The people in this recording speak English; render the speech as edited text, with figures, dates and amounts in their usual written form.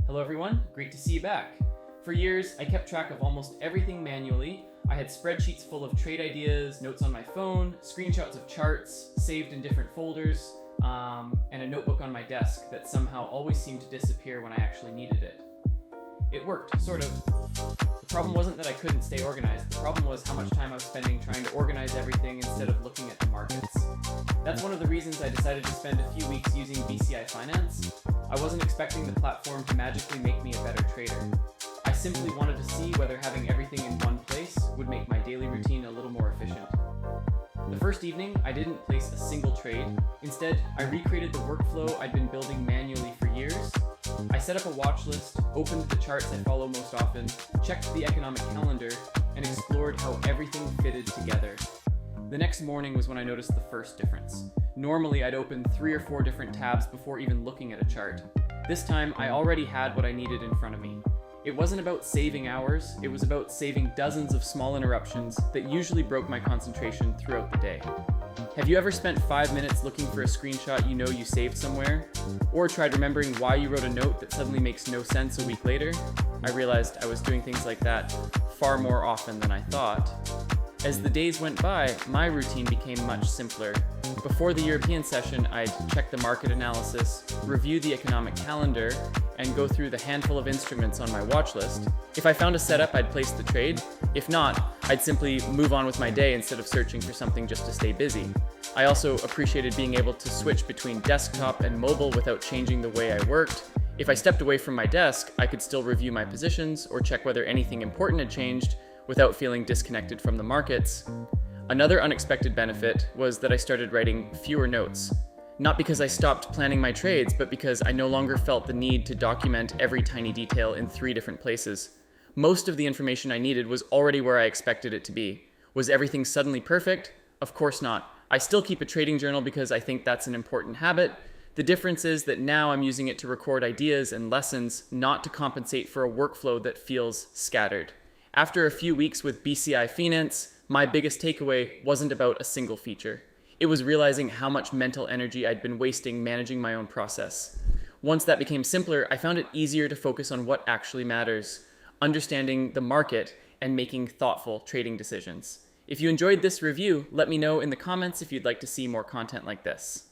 Hello everyone, great to see you back. For years, I kept track of almost everything manually. I had spreadsheets full of trade ideas, notes on my phone, screenshots of charts saved in different folders, and a notebook on my desk that somehow always seemed to disappear when I actually needed it. It worked, sort of. The problem wasn't that I couldn't stay organized. The problem was how much time I was spending trying to organize everything instead of looking at the markets. That's one of the reasons I decided to spend a few weeks using BCI-finanz. I wasn't expecting the platform to magically make me a better trader. I simply wanted to see whether having everything in one place would make my daily routine a little more efficient. The first evening, I didn't place a single trade. Instead, I recreated the workflow I'd been building manually for years. I set up a watch list, opened the charts I follow most often, checked the economic calendar, and explored how everything fitted together. The next morning was when I noticed the first difference. Normally, I'd open 3 or 4 different tabs before even looking at a chart. This time, I already had what I needed in front of me. It wasn't about saving hours, it was about saving dozens of small interruptions that usually broke my concentration throughout the day. Have you ever spent 5 minutes looking for a screenshot you know you saved somewhere? Or tried remembering why you wrote a note that suddenly makes no sense a week later? I realized I was doing things like that far more often than I thought. As the days went by, my routine became much simpler. Before the European session, I'd check the market analysis, review the economic calendar, and go through the handful of instruments on my watch list. If I found a setup, I'd place the trade. If not, I'd simply move on with my day instead of searching for something just to stay busy. I also appreciated being able to switch between desktop and mobile without changing the way I worked. If I stepped away from my desk, I could still review my positions or check whether anything important had changed without feeling disconnected from the markets. Another unexpected benefit was that I started writing fewer notes. Not because I stopped planning my trades, but because I no longer felt the need to document every tiny detail in 3 different places. Most of the information I needed was already where I expected it to be. Was everything suddenly perfect? Of course not. I still keep a trading journal because I think that's an important habit. The difference is that now I'm using it to record ideas and lessons, not to compensate for a workflow that feels scattered. After a few weeks with BCI-finanz, my biggest takeaway wasn't about a single feature. It was realizing how much mental energy I'd been wasting managing my own process. Once that became simpler, I found it easier to focus on what actually matters, understanding the market and making thoughtful trading decisions. If you enjoyed this review, let me know in the comments if you'd like to see more content like this.